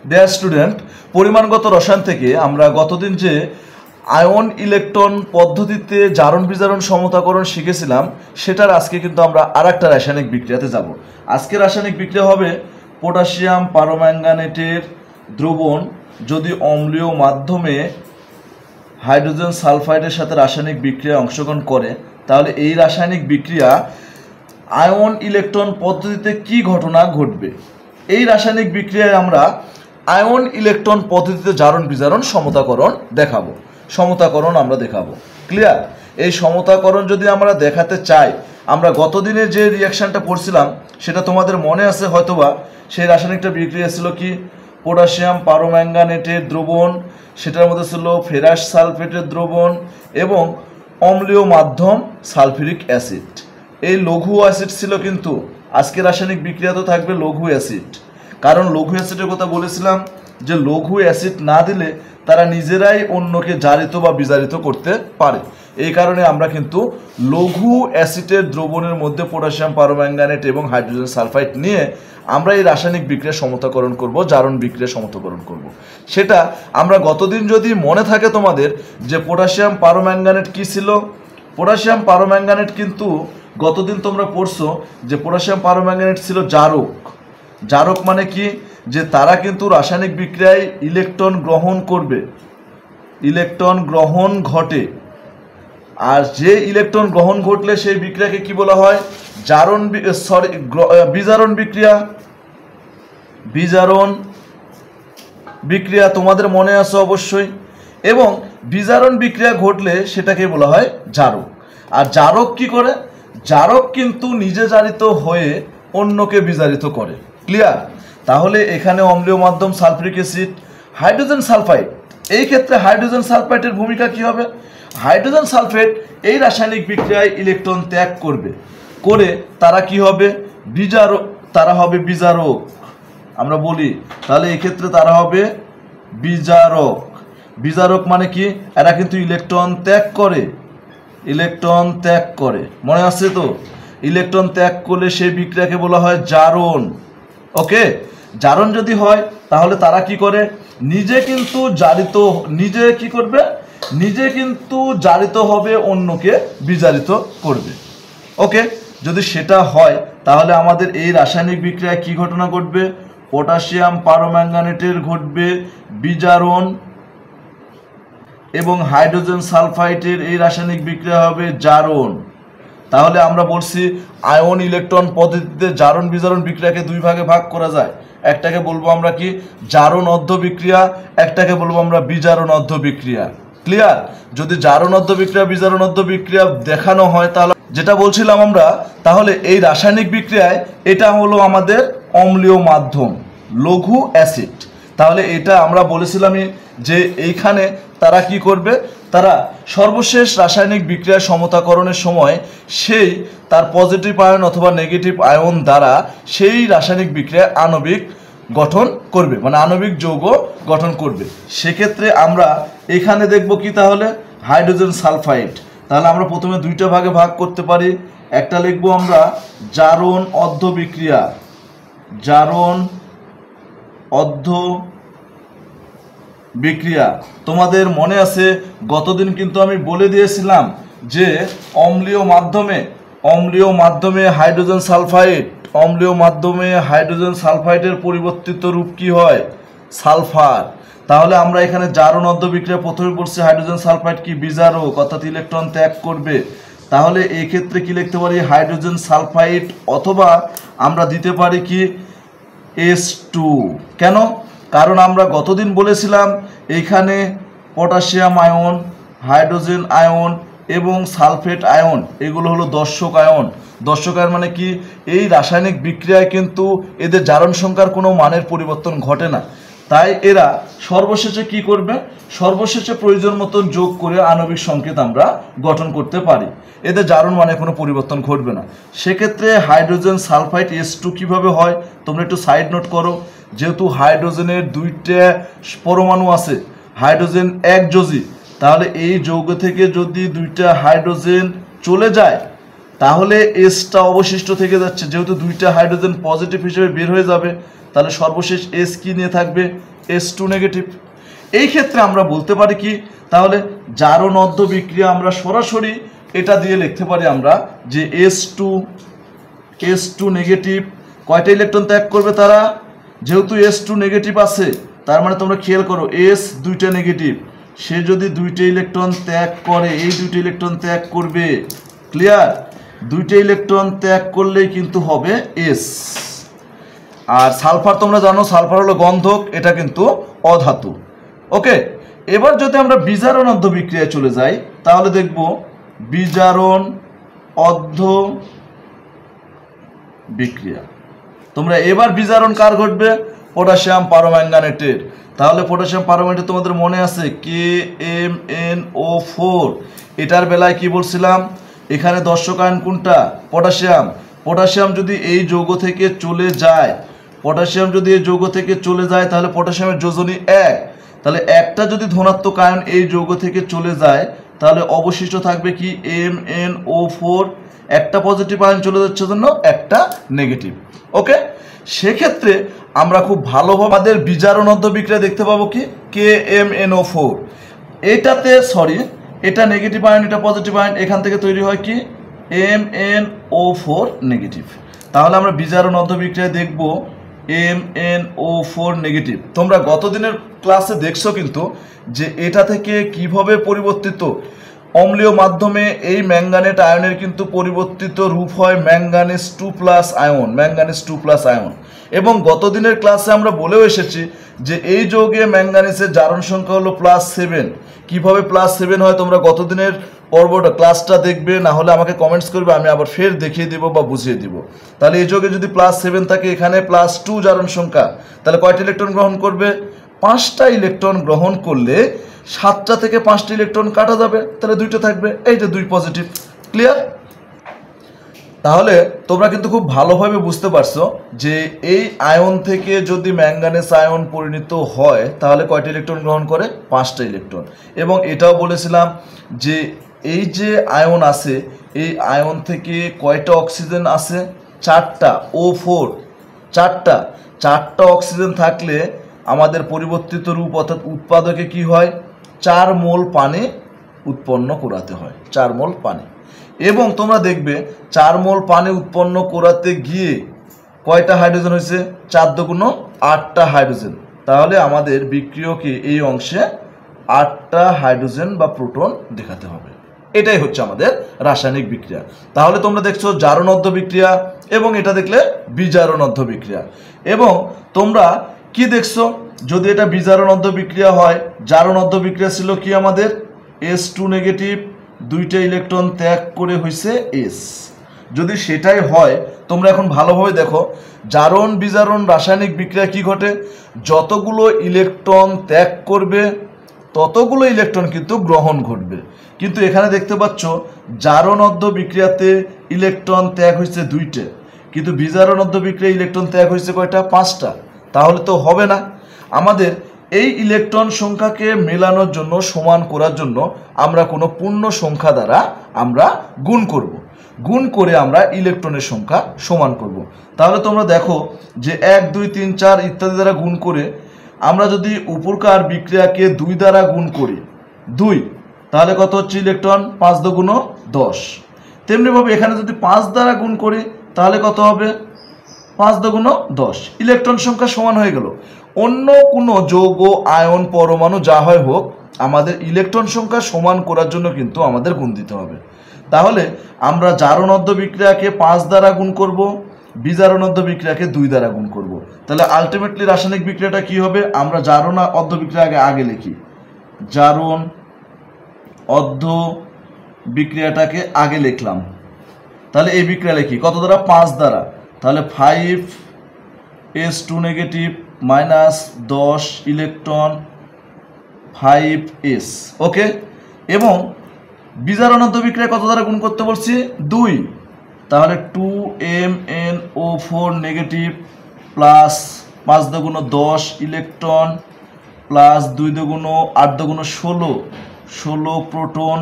Dear student, পরিমাণগত রসায়ন থেকে আমরা গতদিন যে আয়ন ইলেকট্রন পদ্ধতিতে জারণ বিজারণ সমতাকরণ শিখেছিলাম, সেটার আজকে কিন্তু আমরা আরেকটা রাসায়নিক বিক্রিয়াতে যাব। আজকে রাসায়নিক বিক্রিয়া হবে পটাশিয়াম পারম্যাঙ্গানেটের দ্রবণ যদি অম্লীয় মাধ্যমে হাইড্রোজেন সালফাইডের সাথে রাসায়নিক বিক্রিয়ায় অংশগ্রহণ করে, তাহলে এই রাসায়নিক বিক্রিয়া আয়ন ইলেকট্রন পদ্ধতিতে কি ঘটনা ঘটবে। এই রাসায়নিক বিক্রিয়ায় আমরা আয়ন ইলেকট্রন পদ্ধতিতে জারণ বিজারণ সমতাকরণ দেখাবো, সমতাকরণ আমরা দেখাবো। ক্লিয়ার? এই সমতাকরণ যদি আমরা দেখাতে চাই, আমরা গতদিনে যে রিয়াকশানটা পড়ছিলাম সেটা তোমাদের মনে আছে হয়তোবা। সেই রাসায়নিকটা বিক্রিয়া ছিল কি? পটাশিয়াম পারম্যাঙ্গানেটের দ্রবণ, সেটার মধ্যে ছিল ফেরাস সালফেটের দ্রবণ এবং অম্লীয় মাধ্যম সালফিউরিক অ্যাসিড। এই লঘু অ্যাসিড ছিল, কিন্তু আজকে রাসায়নিক বিক্রিয়া তো থাকবে লঘু অ্যাসিড। কারণ লঘু অ্যাসিডের কথা বলেছিলাম যে লঘু অ্যাসিড না দিলে তারা নিজেরাই অন্যকে জারিত বা বিজারিত করতে পারে। এই কারণে আমরা কিন্তু লঘু অ্যাসিডের দ্রবণের মধ্যে পটাশিয়াম পারম্যাঙ্গানেট এবং হাইড্রোজেন সালফাইড নিয়ে আমরা এই রাসায়নিক বিক্রিয়া সমতাকরণ করব, জারণ বিক্রিয়া সমতাকরণ করব। সেটা আমরা গতদিন যদি মনে থাকে তোমাদের, যে পটাশিয়াম পারম্যাঙ্গানেট কি ছিল। পটাশিয়াম পারম্যাঙ্গানেট কিন্তু গতদিন তোমরা পড়ছো যে পটাশিয়াম পারম্যাঙ্গানেট ছিল জারক। জারক মানে কি? যে তারা কিন্তু রাসায়নিক বিক্রিয়ায় ইলেকট্রন গ্রহণ করবে, ইলেকট্রন গ্রহণ ঘটে। আর যে ইলেকট্রন গ্রহণ ঘটলে সেই বিক্রিয়াকে কি বলা হয়? বিজারণ বিক্রিয়া। বিজারণ বিক্রিয়া তোমাদের মনে আছে অবশ্যই। এবং বিজারণ বিক্রিয়া ঘটলে সেটাকে বলা হয় জারক। আর জারক কি করে? জারক কিন্তু নিজে জারিত হয়ে অন্যকে বিজারিত করে। ক্লিয়ার? তাহলে এখানে অম্লীয় মাধ্যম সালফিউরিক অ্যাসিড, হাইড্রোজেন সালফাইড। এই ক্ষেত্রে হাইড্রোজেন সালফাইডের ভূমিকা কি হবে? হাইড্রোজেন সালফেট এই রাসায়নিক বিক্রিয়ায় ইলেকট্রন ত্যাগ করবে, করে তারা কি হবে? তারা হবে বিজারক। আমরা বলি তাহলে এক্ষেত্রে তারা হবে বিজারক। বিজারক মানে কি? এরা কিন্তু ইলেকট্রন ত্যাগ করে, ইলেকট্রন ত্যাগ করে। মনে আছে তো? ইলেকট্রন ত্যাগ করলে সেই বিক্রিয়াকে বলা হয় জারণ। ওকে, জারণ যদি হয় তাহলে তারা কি করে? নিজে কিন্তু জারিত, নিজে কি করবে? নিজে কিন্তু জারিত হবে, অন্যকে বিজারিত করবে। ওকে, যদি সেটা হয় তাহলে আমাদের এই রাসায়নিক বিক্রিয়ায় কি ঘটনা ঘটবে? পটাশিয়াম পারম্যাঙ্গানেটের ঘটবে বিজারণ এবং হাইড্রোজেন সালফাইডের এই রাসায়নিক বিক্রিয়া হবে জারণ। তাহলে আমরা বলছি আয়ন ইলেকট্রন পদ্ধতিতে জারণ বিজারণ বিক্রিয়াকে দুই ভাগে ভাগ করা যায়। একটাকে বলবো আমরা কি? জারণ অর্ধ বিক্রিয়া, একটাকে বলবো আমরা বিজারণ অর্ধ বিক্রিয়া। ক্লিয়ার? যদি জারণ অর্ধ বিক্রিয়া বিজারণ অর্ধ বিক্রিয়া দেখানো হয় তাহলে যেটা বলছিলাম আমরা, তাহলে এই রাসায়নিক বিক্রিয়ায় এটা হলো আমাদের অম্লীয় মাধ্যম লঘু অ্যাসিড। তাহলে এটা আমরা বলেছিলামই যে এইখানে তারা কি করবে? তারা সর্বশেষ রাসায়নিক বিক্রিয়া সমতাকরণের সময় সেই তার পজিটিভ আয়ন অথবা নেগেটিভ আয়ন দ্বারা সেই রাসায়নিক বিক্রিয়া আণবিক গঠন করবে, মানে আণবিক যৌগ গঠন করবে। সেক্ষেত্রে আমরা এখানে দেখব কি? তাহলে হাইড্রোজেন সালফাইড। তাহলে আমরা প্রথমে দুইটা ভাগে ভাগ করতে পারি। একটা লিখবো আমরা জারণ অর্ধ বিক্রিয়া, জারণ অর্ধ বিক্রিয়া। তোমাদের মনে আছে গতদিন কিন্তু আমি বলে দিয়েছিলাম যে অম্লীয় মাধ্যমে হাইড্রোজেন সালফাইড, অম্লীয় মাধ্যমে হাইড্রোজেন সালফাইডের পরিবর্তিত রূপ কি হয়? সালফার। তাহলে আমরা এখানে জারণ অর্ধ বিক্রিয়া প্রথমে পড়ছি হাইড্রোজেন সালফাইড কি? বিজারক, অর্থাৎ ইলেকট্রন ত্যাগ করবে। তাহলে এই ক্ষেত্রে কি লিখতে পারি? হাইড্রোজেন সালফাইড, অথবা আমরা দিতে পারি কি? H2। কেন? কারণ আমরা গতদিন বলেছিলাম এইখানে পটাশিয়াম আয়ন, হাইড্রোজেন আয়ন এবং সালফেট আয়ন এগুলো হলো দর্শক আয়ন। দর্শক আয়ন মানে কি? এই রাসায়নিক বিক্রিয়ায় কিন্তু এদের জারণ সংখ্যার কোনো মানের পরিবর্তন ঘটে না। তাই এরা সর্বশেষে কি করবে? সর্বশেষে প্রয়োজন মতন যোগ করে আণবিক সংকেত আমরা গঠন করতে পারি। এদের জারণ মানে কোনো পরিবর্তন ঘটবে না। সেক্ষেত্রে হাইড্রোজেন সালফাইড H2 কিভাবে হয় তোমরা একটু সাইড নোট করো। যেহেতু হাইড্রোজেনের দুইটা পরমাণু আছে, হাইড্রোজেন একযোজী, তাহলে এই যৌগ থেকে যদি দুইটা হাইড্রোজেন চলে যায় তাহলে এসটা অবশিষ্ট থেকে যাচ্ছে। যেহেতু দুইটা হাইড্রোজেন পজিটিভ হিসেবে বের হয়ে যাবে, তাহলে সর্বশেষ এস কি নিয়ে থাকবে? H2 negative. এই ক্ষেত্রে আমরা বলতে পারি কি, তাহলে জারণ অর্ধ বিক্রিয়া আমরা সরাসরি এটা দিয়ে লিখতে পারি আমরা যে H2 নেগেটিভ কয়টা ইলেকট্রন ত্যাগ করবে তারা, যেহেতু H2 নেগেটিভ আছে তার মানে তোমরা খেয়াল করো S দুইটা নেগেটিভ, সে যদি দুইটা ইলেকট্রন ত্যাগ করে এই দুইটা ইলেকট্রন ত্যাগ করবে, ক্লিয়ার, দুইটা ইলেকট্রন ত্যাগ করলেই কিন্তু হবে S। আর সালফার তোমরা জানো সালফার হলো গন্ধক, এটা কিন্তু অধাতু। ওকে, এবার যদি আমরা বিজারণ অর্ধ বিক্রিয়ায় চলে যাই তাহলে দেখব বিজারণ অর্ধ বিক্রিয়া। তোমরা এবার বিজারণ কার ঘটবে, পটাশিয়াম পারম্যাঙ্গানেটের। তাহলে পটাশিয়াম পারম্যাঙ্গানেট তোমাদের মনে আছে KMnO4, এটার বেলায় কি বলছিলাম, এখানে দর্শক আয়ন কোনটা, পটাশিয়াম। পটাশিয়াম যদি এই যৌগ থেকে চলে যায়, পটাশিয়াম যদি এই যৌগ থেকে চলে যায় তাহলে পটাশিয়ামের যোজনী 1, তাহলে একটা যদি ধনাত্মক আয়ন এই যৌগ থেকে চলে যায় তাহলে অবশিষ্ট থাকবে কি MnO4, একটা পজিটিভ আয়ন চলে যাচ্ছে জন্য একটা নেগেটিভ। ওকে, সেক্ষেত্রে আমরা খুব ভালোভাবে আমাদের বিজারণ অর্ধ বিক্রিয়া দেখতে পাবো কি KMnO4, এটাতে সরি এটা নেগেটিভ আয়ন এটা পজিটিভ আয়ন, এখান থেকে তৈরি হয় কি MnO4 নেগেটিভ। তাহলে আমরা বিজারণ অর্ধ বিক্রিয়ায় দেখব MnO4 নেগেটিভ। তোমরা গত দিনের ক্লাসে দেখছো কিন্তু যে এটা থেকে কিভাবে পরিবর্তিত অম্লীয় মাধ্যমে এই ম্যাঙ্গানেট আয়নের কিন্তু পরিবর্তিত রূপ হয় ম্যাঙ্গানিজ 2+ আয়ন, ম্যাঙ্গানিজ 2+ আয়ন। এবং গত দিনের ক্লাসে আমরা বলেও এসেছি যে এই যৌগে ম্যাঙ্গানিজের জারণ সংখ্যা হলো +7। কিভাবে +7 হয় তোমরা গত দিনের পর্বটা ক্লাসটা দেখবে, না হলে আমাকে কমেন্টস করবে, আমি আবার ফের দেখিয়ে দিব বা বুঝিয়ে দিব। তাহলে এই যৌগে যদি +7 থাকে, এখানে +2 জারণ সংখ্যা, তাহলে কয়টা ইলেকট্রন গ্রহণ করবে, 5টা ইলেকট্রন গ্রহণ করলে 7টা থেকে 5টা ইলেকট্রন কাটা যাবে, তাহলে 2টা থাকবে, এই যে 2 পজিটিভ। ক্লিয়ার? তাহলে তোমরা কিন্তু খুব ভালোভাবে বুঝতে পারছো যে এই আয়ন থেকে যদি ম্যাঙ্গানেজ আয়ন পরিণত হয় তাহলে কয়টা ইলেকট্রন গ্রহণ করে, 5টা ইলেকট্রন। এবং এটাও বলেছিলাম যে এই যে আয়ন আছে এই আয়ন থেকে কয়টা অক্সিজেন আছে, 4টা, O4 4টা অক্সিজেন থাকলে আমাদের পরিবর্তিত রূপ অর্থাৎ উৎপাদকে কি হয়, 4 মোল পানি উৎপন্ন করাতে হয়, 4 মোল পানি। এবং তোমরা দেখবে 4 মোল পানি উৎপন্ন করাতে গিয়ে কয়টা হাইড্রোজেন হয়েছে, 4 দুগুণ 8টা হাইড্রোজেন। তাহলে আমাদের বিক্রিয়কে এই অংশে 8টা হাইড্রোজেন বা প্রোটন দেখাতে হবে। এটাই হচ্ছে আমাদের রাসায়নিক বিক্রিয়া। তাহলে তোমরা দেখছো জারণ অর্ধ বিক্রিয়া এবং এটা দেখলে বিজারণ অর্ধ বিক্রিয়া। এবং তোমরা কি দেখছো, যদি এটা বিজারণ অর্ধ বিক্রিয়া হয়, জারণ অর্ধ বিক্রিয়া ছিল কি আমাদের H2 নেগেটিভ, 2টা ইলেকট্রন ত্যাগ করে হয়েছে S। যদি সেটাই হয় তোমরা এখন ভালোভাবে দেখো জারণ বিজারণ রাসায়নিক বিক্রিয়া কি ঘটে, যতগুলো ইলেকট্রন ত্যাগ করবে ততগুলো ইলেকট্রন কিন্তু গ্রহণ ঘটবে। কিন্তু এখানে দেখতে পাচ্ছ জারণ অর্ধ বিক্রিয়াতে ইলেকট্রন ত্যাগ হয়েছে 2টে, কিন্তু বিজারণ অর্ধ বিক্রিয়া ইলেকট্রন ত্যাগ হয়েছে কয়টা, 5টা। তাহলে তো হবে না। আমাদের এই ইলেকট্রন সংখ্যাকে মেলানোর জন্য, সমান করার জন্য আমরা কোনো পূর্ণ সংখ্যা দ্বারা আমরা গুণ করব, গুণ করে আমরা ইলেকট্রনের সংখ্যা সমান করব। তাহলে তোমরা দেখো যে 1 2 3 4 ইত্যাদি দ্বারা গুণ করে আমরা যদি উপরকার বিক্রিয়াকে 2 দ্বারা গুণ করি 2, তাহলে কত হচ্ছে ইলেকট্রন, 5 দুগুণ 10। তেমনিভাবে এখানে যদি 5 দ্বারা গুণ করি তাহলে কত হবে, 5 দুগুণ 10, ইলেকট্রন সংখ্যা সমান হয়ে গেল। অন্য কোনো যৌগ আয়ন পরমাণু যা হয় হোক, আমাদের ইলেকট্রন সংখ্যা সমান করার জন্য কিন্তু আমাদের গুণ দিতে হবে। তাহলে আমরা জারণ অর্ধ বিক্রিয়াকে 5 দ্বারা গুণ করব, বিজারণ অর্ধ বিক্রিয়াকে 2 দ্বারা গুণ করব। তাহলে আলটিমেটলি রাসায়নিক বিক্রিয়াটা কি হবে, আমরা জারণ অর্ধ বিক্রিয়াকে আগে লিখি, জারণ অর্ধ বিক্রিয়াটাকে আগে লিখলাম। তাহলে এই বিক্রিয়া লিখি কত দ্বারা, 5 দ্বারা। তাহলে 5H2 negative minus 10 electron 5S। ওকে, এবং বিজারণ অর্ধ বিক্রিয়া কত দ্বারা গুণ করতে বলছি, 2। তাহলে 2MnO4 নেগেটিভ প্লাস 5 দুগুণ 10 ইলেকট্রন প্লাস 2 দুগুণ 8 দুগুণ 16 প্রোটন,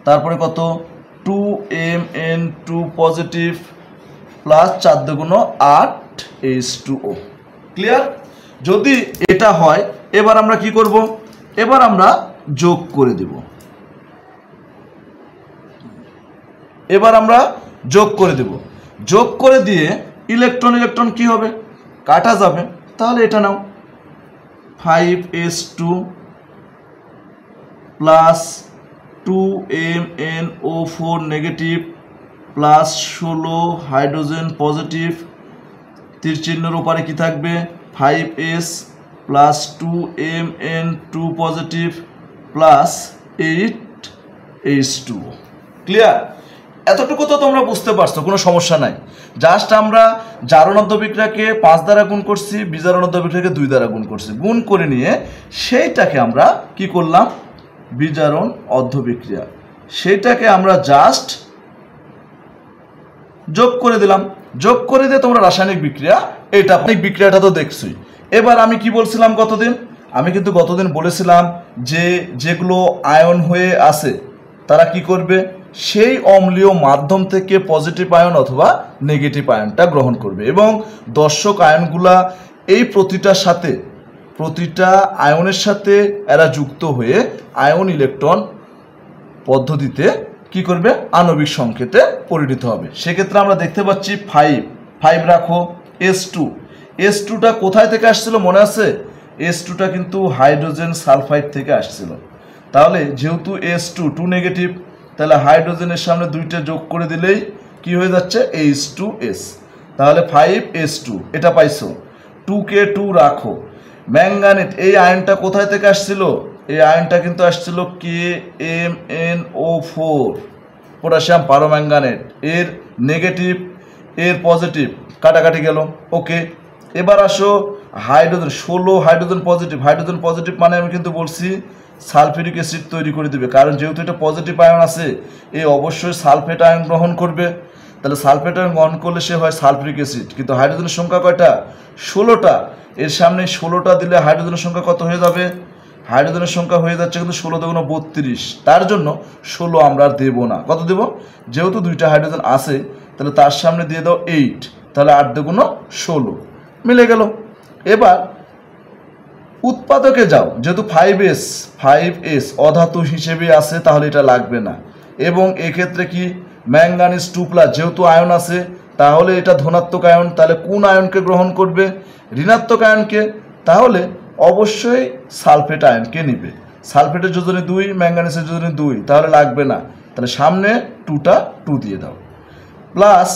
তারপরে কত 2Mn2 পজিটিভ প্লাস 4 দুগুণ 8 H2O। ক্লিয়ার? যদি এটা হয় এবার আমরা কি করব, এবার আমরা যোগ করে দেব। এবার আমরা যোগ করে দেব, যোগ করে দিয়ে ইলেকট্রন ইলেকট্রন কি হবে, কাটা যাবে। তাহলে এটা নাও 5s2 plus 2MnO4 negative plus 16 hydrogen positive, তীর চিহ্নের উপরে কি থাকবে 5s plus 2Mn2 positive plus 8H2। Clear? এতটুকু তো তোমরা বুঝতে পারছো, কোনো সমস্যা নাই। জাস্ট আমরা জারণ অর্ধবিক্রিয়াকে 5 দ্বারা গুণ করছি, বিজারণ অর্ধবিক্রিয়াকে 2 দ্বারা গুণ করছি। গুণ করে নিয়ে সেইটাকে আমরা কি করলাম, বিজারণ অর্ধবিক্রিয়া, সেইটাকে আমরা জাস্ট যোগ করে দিলাম। যোগ করে দিয়ে তোমরা রাসায়নিক বিক্রিয়া, এটা বিক্রিয়াটা তো দেখছোই। এবার আমি কি বলছিলাম গতদিন, আমি কিন্তু গতদিন বলেছিলাম যে যেগুলো আয়ন হয়ে আছে তারা কি করবে, সেই অম্লীয় মাধ্যম থেকে পজিটিভ আয়ন অথবা নেগেটিভ আয়নটা গ্রহণ করবে। এবং দর্শক আয়নগুলা এই প্রতিটা আয়নের সাথে এরা যুক্ত হয়ে আয়ন ইলেকট্রন পদ্ধতিতে কি করবে, আণবিক সংকেতে পরিণত হবে। সেক্ষেত্রে আমরা দেখতে পাচ্ছি 5 রাখো, S2টা কোথায় থেকে আসছিল মনে আছে, S2টা কিন্তু হাইড্রোজেন সালফাইড থেকে আসছিল। তাহলে যেহেতু S2 নেগেটিভ, তাহলে হাইড্রোজেনের সামনে 2টা যোগ করে দিলেই কি হয়ে যাচ্ছে, H2S। তাহলে 5S2 এটা পাইছো। 2কে 2 রাখো। ম্যাঙ্গানেট, এই আয়নটা কোথায় থেকে আসছিল, এই আয়নটা কিন্তু আসছিল KMnO4 পটাশিয়াম পারোম্যাঙ্গানেট, এর নেগেটিভ এর পজিটিভ কাটাকাটি গেল। ওকে, এবার আসো হাইড্রোজেন, 16 হাইড্রোজেন পজিটিভ মানে আমি কিন্তু বলছি সালফিউরিক অ্যাসিড তৈরি করে দিবে, কারণ যেহেতু এটা পজিটিভ আয়ন আছে এ অবশ্যই সালফেট আয়ন গ্রহণ করবে। তাহলে সালফেট আয়ন গ্রহণ করলে সে হয় সালফিউরিক অ্যাসিড। কিন্তু হাইড্রোজেনের সংখ্যা কয়টা, 16টা। এর সামনে 16টা দিলে হাইড্রোজেনের সংখ্যা কত হয়ে যাবে, হাইড্রোজেনের সংখ্যা হয়ে যাচ্ছে কিন্তু 16 × 32। তার জন্য 16 আমরা আর দেবো না। কত দেব, যেহেতু 2টা হাইড্রোজেন আছে তাহলে তার সামনে দিয়ে দাও 8, তাহলে 8 × 16 মিলে গেল। এবার উৎপাদকে যাও, যেহেতু 5s অধাতু হিসেবে আছে তাহলে এটা লাগবে না। এবং এক্ষেত্রে কি ম্যাঙ্গানিজ 2+, যেহেতু আয়ন আছে তাহলে এটা ধনাত্মক আয়ন, তাহলে কোন আয়নকে গ্রহণ করবে, ঋণাত্মক আয়নকে। তাহলে অবশ্যই সালফেট আয়নকে নিবে। সালফেটের যোজনী 2, ম্যাঙ্গানিজের যোজনী 2, তাহলে লাগবে না। তাহলে সামনে 2টা 2 দিয়ে দাও। প্লাস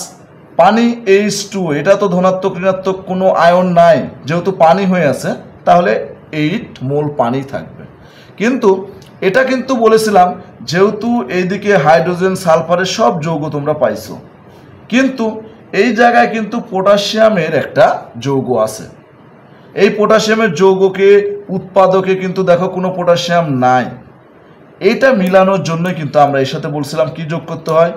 পানি H2, এটা তো ধনাত্মক ঋণাত্মক কোনো আয়ন নাই, যেহেতু পানি হয়ে আছে তাহলে 8 মোল পানি থাকবে। কিন্তু এটা কিন্তু বলেছিলাম যেহেতু এইদিকে হাইড্রোজেন সালফারের সব যৌগ তোমরা পাইছো, কিন্তু এই জায়গায় কিন্তু পটাশিয়ামের একটা যৌগ আছে। এই পটাশিয়ামের যৌগকে উৎপাদকে কিন্তু দেখো কোনো পটাশিয়াম নাই। এইটা মিলানোর জন্য কিন্তু আমরা এর সাথে বলছিলাম কি যোগ করতে হয়,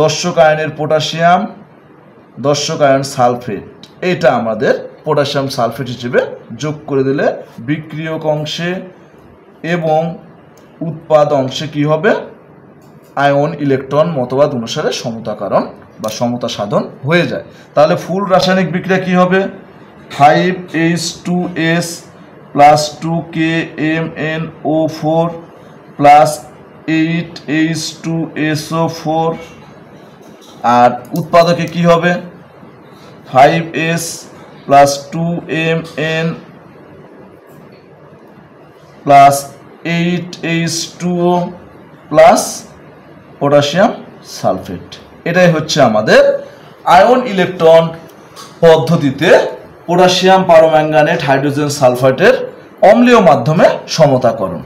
দর্শক আয়নের পটাশিয়াম, দর্শক আয়ন সালফেট, এটা আমাদের পটাশিয়াম সালফেট হিসেবে যোগ করে দিলে বিক্রিয়ক অংশে এবং উৎপাদ অংশে কি হবে, আয়ন ইলেকট্রন মতবাদ অনুসারে সমতাকরণ বা সমতা সাধন হয়ে যায়। তাহলে ফুল রাসায়নিক বিক্রিয়া কি হবে, 5H2S plus 2KMnO4 plus 8H2SO4, আর উৎপাদকে কি হবে 5S plus 2Mn plus 8H2O plus potassium sulphate. এটাই হচ্ছে আমাদের আয়ন ইলেকট্রন পদ্ধতিতে পটাশিয়াম পারোম্যাঙ্গানেট হাইড্রোজেন সালফেটের অম্লীয় মাধ্যমে সমতাকরণ।